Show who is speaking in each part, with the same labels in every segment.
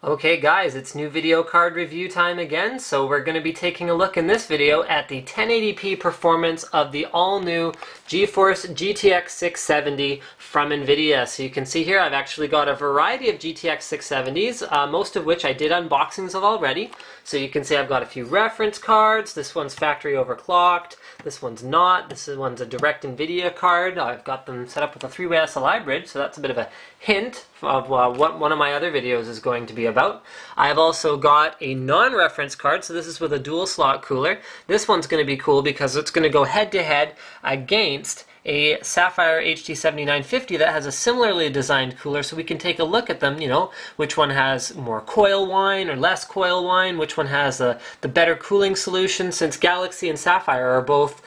Speaker 1: Okay guys, it's new video card review time again, so we're going to be taking a look in this video at the 1080p performance of the all-new GeForce GTX 670 from Nvidia. So you can see here I've actually got a variety of GTX 670s, most of which I did unboxings of already. So you can see I've got a few reference cards. This one's factory overclocked, this one's not, one's a direct Nvidia card. I've got them set up with a 3-way SLI bridge, so that's a bit of a hint of what one of my other videos is going to be about. I've also got a non-reference card, so this is with a dual slot cooler. This one's going to be cool because it's going to go head-to-head against a Sapphire HD7950 that has a similarly designed cooler, so we can take a look at them, you know, which one has more coil whine or less coil whine, which one has the better cooling solution, since Galaxy and Sapphire are both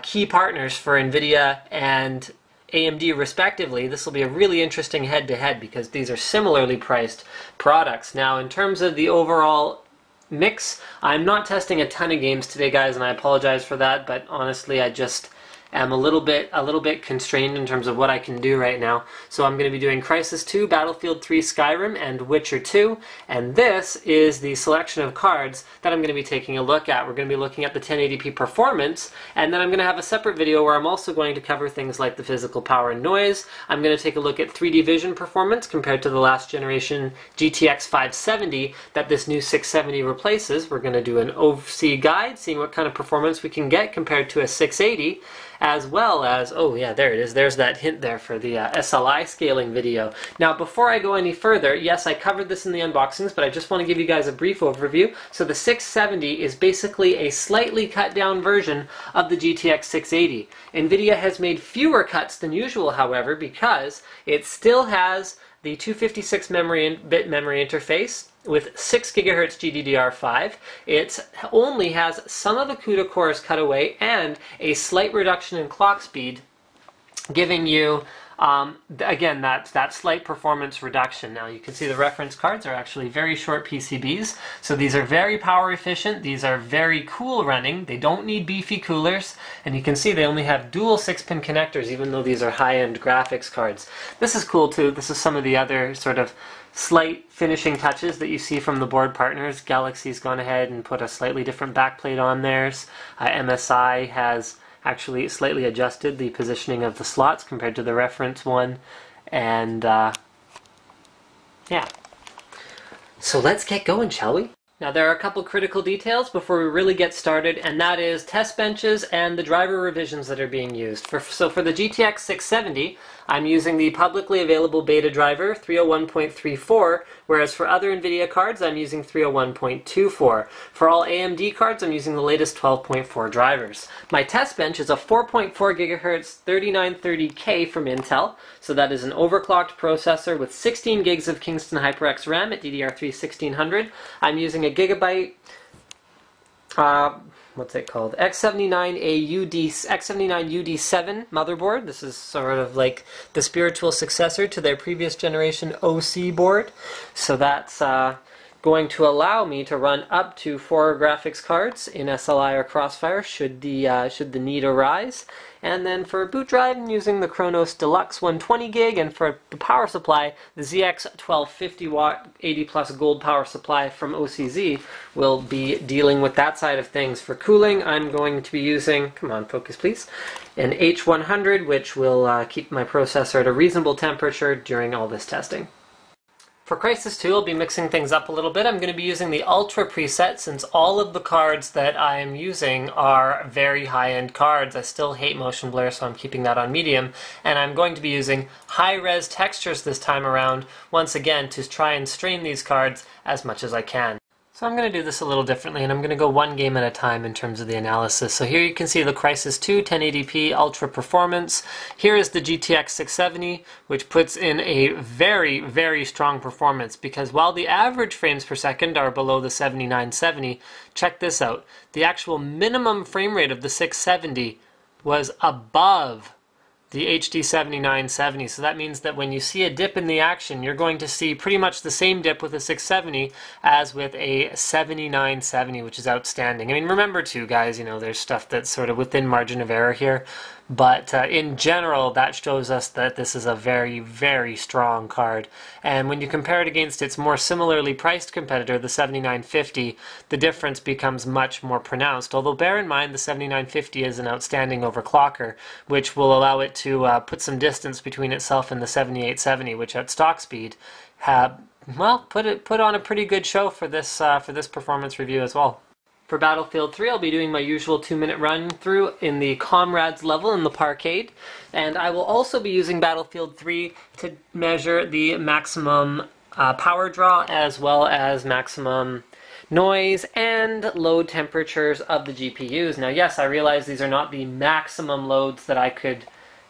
Speaker 1: key partners for Nvidia and AMD respectively. This will be a really interesting head-to-head because these are similarly priced products. Now, in terms of the overall mix, I'm not testing a ton of games today, guys, and I apologize for that, but honestly, I just am a little bit constrained in terms of what I can do right now. So I'm going to be doing Crysis 2, Battlefield 3, Skyrim, and Witcher 2, and this is the selection of cards that I'm going to be taking a look at. We're going to be looking at the 1080p performance, and then I'm going to have a separate video where I'm also going to cover things like the physical power and noise. I'm going to take a look at 3D vision performance compared to the last generation GTX 570 that this new 670 replaces. We're going to do an OC guide, seeing what kind of performance we can get compared to a 680, as well as, oh yeah, there it is, there's that hint there for the SLI scaling video. Now, before I go any further, yes, I covered this in the unboxings, but I just want to give you guys a brief overview. So the 670 is basically a slightly cut down version of the GTX 680. Nvidia has made fewer cuts than usual, however, because it still has the 256-bit memory interface with 6 GHz GDDR5. It only has some of the CUDA cores cut away and a slight reduction in clock speed, giving you, again, that slight performance reduction. Now you can see the reference cards are actually very short PCBs, so these are very power efficient, these are very cool running, they don't need beefy coolers, and you can see they only have dual 6-pin connectors even though these are high-end graphics cards. This is cool too. This is some of the other sort of slight finishing touches that you see from the board partners. Galaxy's gone ahead and put a slightly different backplate on theirs. MSI has actually slightly adjusted the positioning of the slots compared to the reference one, and yeah. So let's get going, shall we? Now, there are a couple critical details before we really get started, and that is test benches and the driver revisions that are being used. So for the GTX 670, I'm using the publicly available beta driver 301.34, whereas for other Nvidia cards, I'm using 301.24. For all AMD cards, I'm using the latest 12.4 drivers. My test bench is a 4.4 GHz 3930K from Intel, so that is an overclocked processor with 16 gigs of Kingston HyperX RAM at DDR3 1600. I'm using a gigabyte, what's it called? X79UD7 motherboard. This is sort of like the spiritual successor to their previous generation OC board. So that's going to allow me to run up to 4 graphics cards in SLI or Crossfire should the need arise. And then for a boot drive, I'm using the Kronos Deluxe 120 gig, and for the power supply, the ZX 1250 watt 80 plus gold power supply from OCZ will be dealing with that side of things. For cooling, I'm going to be using, come on, focus please, an H100, which will keep my processor at a reasonable temperature during all this testing. For Crysis 2, I'll be mixing things up a little bit. I'm going to be using the Ultra preset since all of the cards that I am using are very high-end cards. I still hate motion blur, so I'm keeping that on medium. And I'm going to be using high-res textures this time around, once again, to try and strain these cards as much as I can. So I'm going to do this a little differently, and I'm going to go one game at a time in terms of the analysis. So here you can see the Crysis 2 1080p Ultra Performance. Here is the GTX 670, which puts in a very, very strong performance, because while the average frames per second are below the 7970, check this out. The actual minimum frame rate of the 670 was above the HD 7970, so that means that when you see a dip in the action, you're going to see pretty much the same dip with a 670 as with a 7970, which is outstanding. I mean, remember too, guys, you know, there's stuff that's sort of within margin of error here, but in general that shows us that this is a very, very strong card. And when you compare it against its more similarly priced competitor, the 7950, the difference becomes much more pronounced. Although bear in mind the 7950 is an outstanding overclocker, which will allow it to put some distance between itself and the 7870, which at stock speed put on a pretty good show for this performance review as well. For Battlefield 3, I'll be doing my usual 2-minute run through in the Comrades level in the Parkade, and I will also be using Battlefield 3 to measure the maximum power draw as well as maximum noise and load temperatures of the GPUs. Now yes, I realize these are not the maximum loads that I could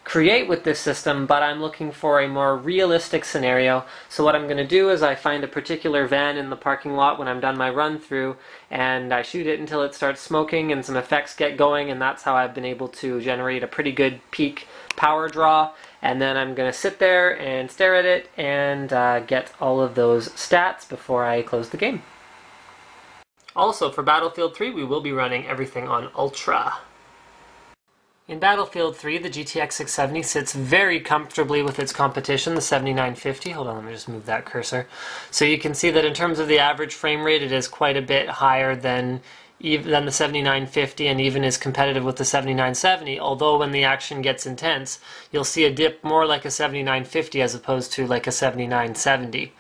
Speaker 1: create with this system, but I'm looking for a more realistic scenario. So what I'm going to do is I find a particular van in the parking lot when I'm done my run through, and I shoot it until it starts smoking and some effects get going, and that's how I've been able to generate a pretty good peak power draw. And then I'm going to sit there and stare at it and get all of those stats before I close the game. Also, for Battlefield 3, we will be running everything on Ultra. In Battlefield 3, the GTX 670 sits very comfortably with its competition, the 7950. Hold on, let me just move that cursor. So you can see that in terms of the average frame rate, it is quite a bit higher than the 7950 and even is competitive with the 7970, although when the action gets intense, you'll see a dip more like a 7950 as opposed to like a 7970.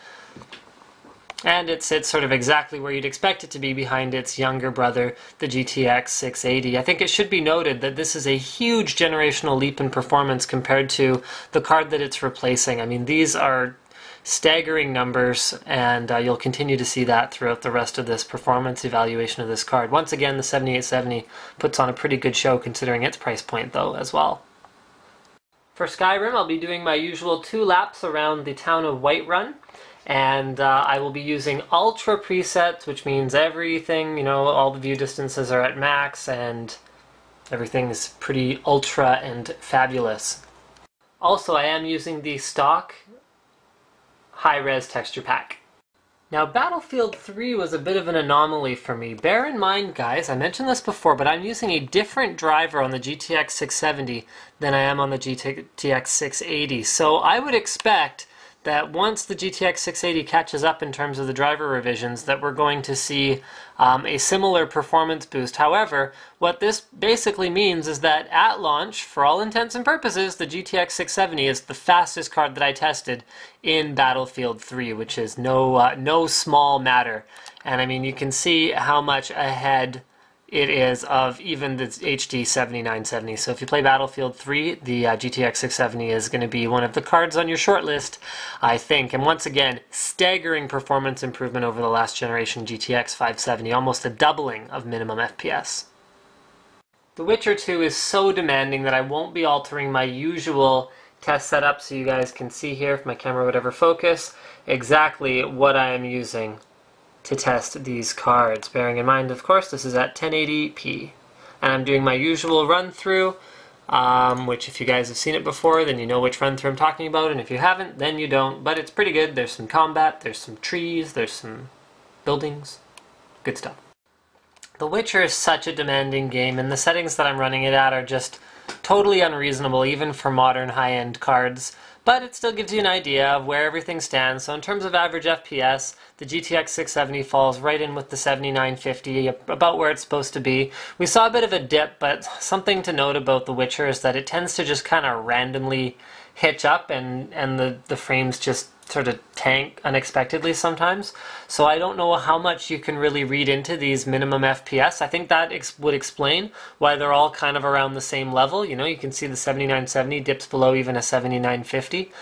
Speaker 1: And it sits sort of exactly where you'd expect it to be behind its younger brother, the GTX 680. I think it should be noted that this is a huge generational leap in performance compared to the card that it's replacing. I mean, these are staggering numbers, and you'll continue to see that throughout the rest of this performance evaluation of this card. Once again, the 7870 puts on a pretty good show considering its price point, though, as well. For Skyrim, I'll be doing my usual 2 laps around the town of Whiterun. And I will be using Ultra presets, which means everything, all the view distances are at max and everything is pretty ultra and fabulous. Also, I am using the stock high-res texture pack. Now, Battlefield 3 was a bit of an anomaly for me. Bear in mind, guys, I mentioned this before, but I'm using a different driver on the GTX 670 than I am on the GTX 680. So I would expect that once the GTX 680 catches up in terms of the driver revisions, that we're going to see a similar performance boost. However, what this basically means is that at launch, for all intents and purposes, the GTX 670 is the fastest card that I tested in Battlefield 3, which is no small matter. And I mean, you can see how much ahead it is of even the HD 7970. So if you play Battlefield 3, the GTX 670 is going to be one of the cards on your shortlist, I think. And once again, staggering performance improvement over the last generation GTX 570, almost a doubling of minimum FPS. The Witcher 2 is so demanding that I won't be altering my usual test setup, so you guys can see here, if my camera would ever focus, exactly what I am using to test these cards. Bearing in mind, of course, this is at 1080p. And I'm doing my usual run-through, which if you guys have seen it before, then you know which run-through I'm talking about, and if you haven't, then you don't. But it's pretty good. There's some combat, there's some trees, there's some buildings. Good stuff. The Witcher is such a demanding game, and the settings that I'm running it at are just totally unreasonable, even for modern high-end cards. But it still gives you an idea of where everything stands. So in terms of average FPS, the GTX 670 falls right in with the 7950, about where it's supposed to be. We saw a bit of a dip, but something to note about The Witcher is that it tends to just kind of randomly hitch up, and the frames just sort of tank unexpectedly sometimes. So I don't know how much you can really read into these minimum FPS. I think that would explain why they're all kind of around the same level. You can see the 7970 dips below even a 7950.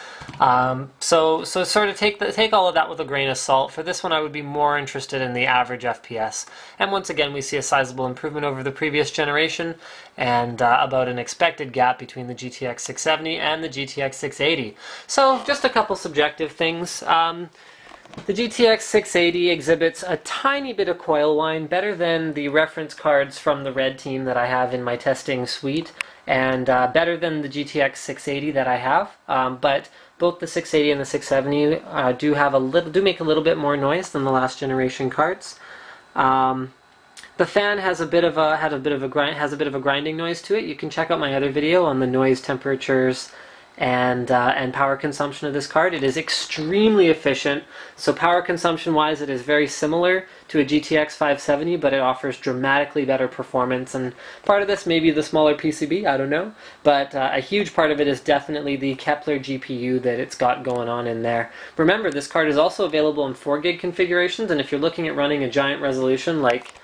Speaker 1: So sort of take all of that with a grain of salt. For this one, I would be more interested in the average FPS. And once again, we see a sizable improvement over the previous generation, and about an expected gap between the GTX 670 and the GTX 680. So just a couple subjective things. The GTX 680 exhibits a tiny bit of coil whine, better than the reference cards from the Red Team that I have in my testing suite, and better than the GTX 680 that I have. But both the 680 and the 670 do make a little bit more noise than the last generation cards. The fan has a bit of a grinding noise to it. You can check out my other video on the noise, temperatures, and power consumption of this card. It is extremely efficient. So power consumption wise, it is very similar to a GTX 570, but it offers dramatically better performance. And part of this may be the smaller PCB, I don't know. But a huge part of it is definitely the Kepler GPU that it's got going on in there. Remember, this card is also available in 4 gig configurations, and if you're looking at running a giant resolution like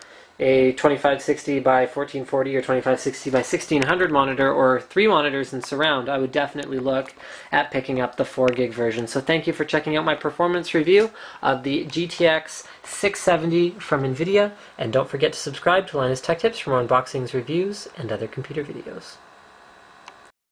Speaker 1: a 2560 by 1440 or 2560 by 1600 monitor, or 3 monitors in surround, I would definitely look at picking up the 4 gig version. So thank you for checking out my performance review of the GTX 670 from Nvidia, and don't forget to subscribe to Linus Tech Tips for more unboxings, reviews, and other computer videos.